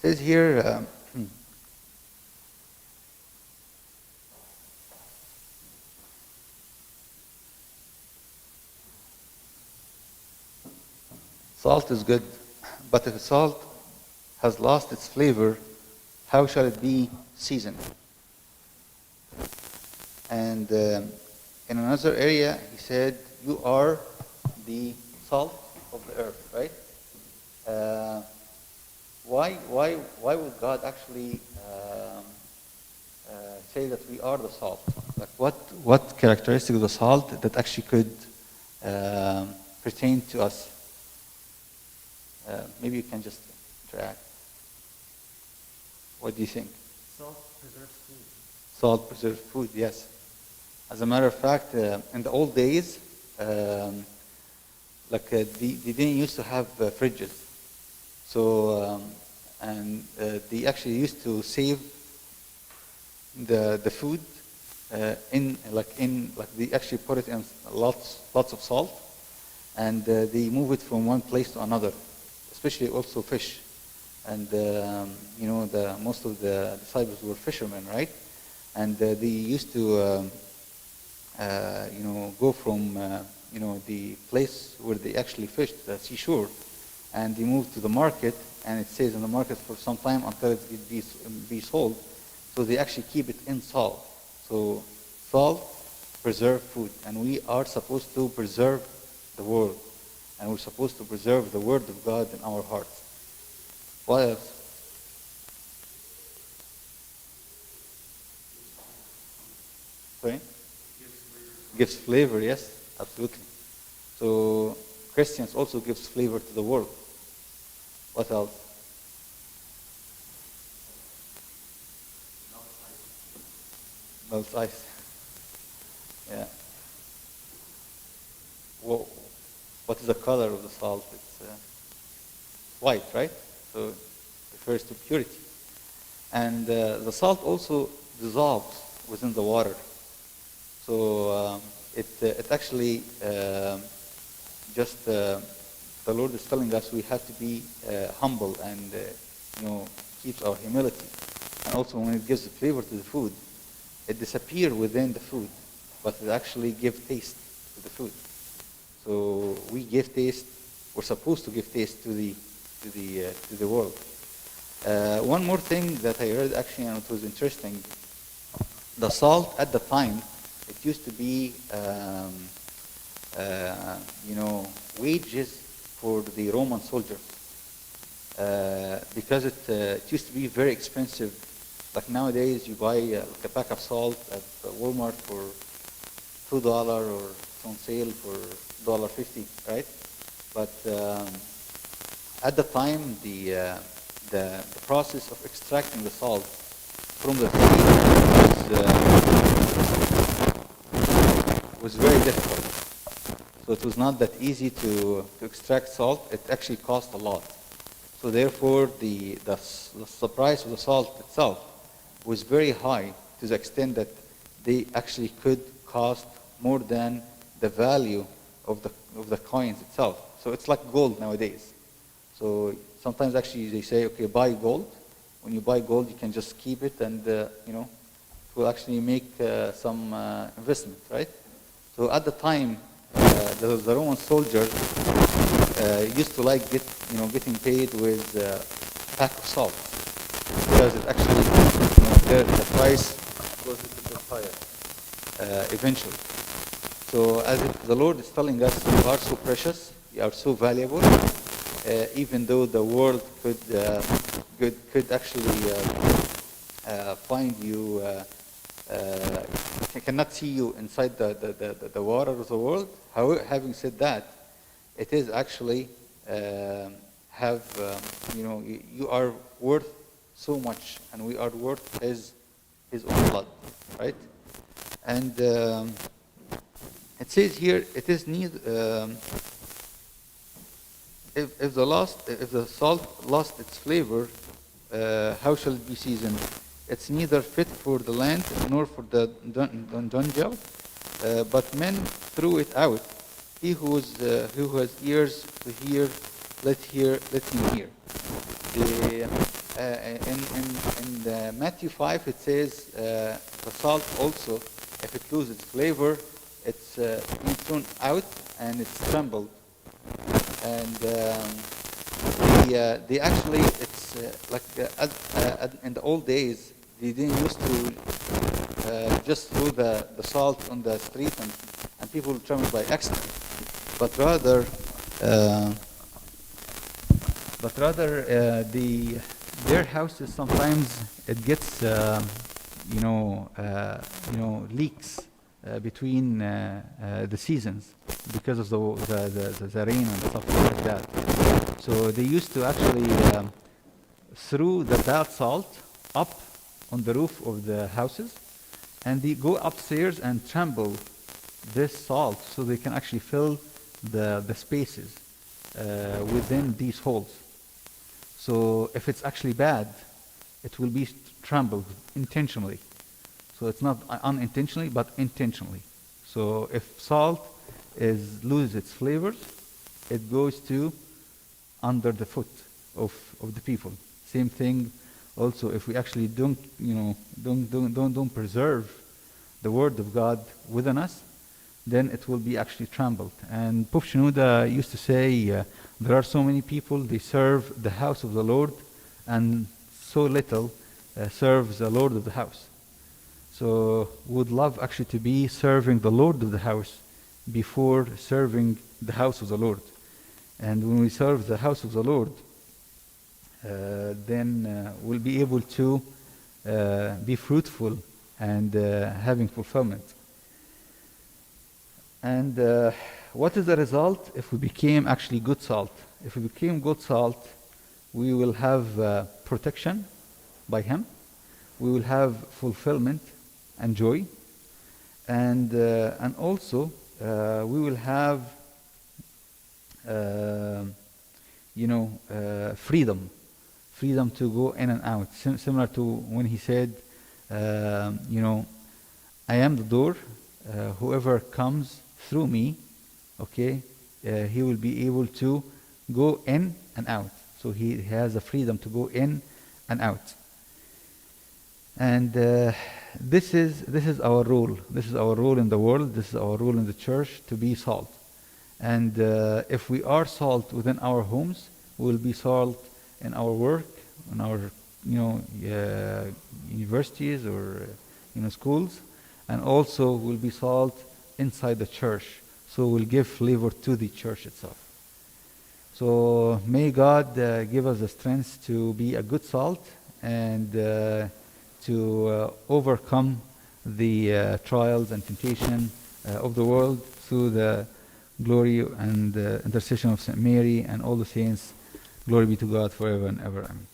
says here, salt is good, but if salt has lost its flavor, how shall it be seasoned? And in another area, he said, you are the salt of the earth, right? Why would God actually say that we are the salt? Like what characteristic of the salt that actually could pertain to us? Maybe you can just interact. What do you think? Salt preserves food. Salt preserves food, yes. As a matter of fact, in the old days, they didn't used to have fridges. So, they actually used to save the food they actually put it in lots of salt, and they move it from one place to another, especially also fish. And most of the disciples were fishermen, right? And they used to go from the place where they actually fished, the seashore, and they moved to the market, and it stays in the market for some time until it be sold. So they actually keep it in salt. So salt preserves food, and we are supposed to preserve the world, and we're supposed to preserve the word of God in our hearts. What else? Sorry? Gives flavor, yes, absolutely. So Christians also gives flavor to the world. What else? Melts ice. Yeah. What is the color of the salt? It's white, right? So it refers to purity. And the salt also dissolves within the water. So it actually the Lord is telling us we have to be humble and keeps our humility. And also when it gives flavor to the food, it disappears within the food, but it actually gives taste to the food. So we give taste. We're supposed to give taste to the world. One more thing that I read actually, and it was interesting. The salt at the time, it used to be wages for the Roman soldiers because it used to be very expensive. Like nowadays, you buy a pack of salt at Walmart for $2, or it's on sale for $1.50, right? But at the time, the process of extracting the salt from the tree was very difficult. So it was not that easy to extract salt. It actually cost a lot. So therefore, the price of the salt itself was very high, to the extent that they actually could cost more than the value of the coins itself. So it's like gold nowadays. So sometimes actually they say, okay, buy gold. When you buy gold, you can just keep it, and it will actually make some investment, right? So at the time, the Roman soldiers used to like getting paid with a pack of salt, because it actually the price goes a little bit higher eventually. So as if the Lord is telling us, you are so precious, you are so valuable, even though the world could actually find you, cannot see you inside the water of the world. However, having said that, it is actually you are worth so much, and we are worth His own blood, right? And it says here, it is neither. If the salt lost its flavor, how shall it be seasoned? It's neither fit for the land nor for the dunghill, but men threw it out. He who has ears to hear, let him hear. in the Matthew 5, it says the salt also, if it loses its flavor, it's being thrown out and it's trembled. And they actually, it's in the old days, they didn't used to just throw the salt on the street and people tremble by accident, but rather their houses sometimes it gets leaks between the seasons because of the rain and stuff like that. So they used to actually throw the bad salt up on the roof of the houses, and they go upstairs and tremble this salt so they can actually fill the spaces within these holes. So if it's actually bad, it will be trembled intentionally. So it's not unintentionally, but intentionally. So if salt loses its flavors, it goes to under the foot of the people. Same thing. Also, if we actually don't preserve the word of God within us, then it will be actually trembled. And Pope Shenouda used to say, there are so many people, they serve the house of the Lord, and so little serves the Lord of the house. So we would love actually to be serving the Lord of the house before serving the house of the Lord. And when we serve the house of the Lord, then we'll be able to be fruitful and having fulfillment. And what is the result if we became actually good salt? If we became good salt, we will have protection by Him. We will have fulfillment and joy, and also we will have freedom to go in and out. Similar to when He said, I am the door. Whoever comes through me, okay, he will be able to go in and out. So he has the freedom to go in and out. And this is our role. This is our role in the world. This is our role in the church, to be salt. And if we are salt within our homes, we will be salt in our work, in our universities or schools, and also will be salt inside the church. So we'll give flavor to the church itself. So may God give us the strength to be a good salt and to overcome the trials and temptation of the world through the glory and intercession of Saint Mary and all the saints. Glory be to God forever and ever. Amen.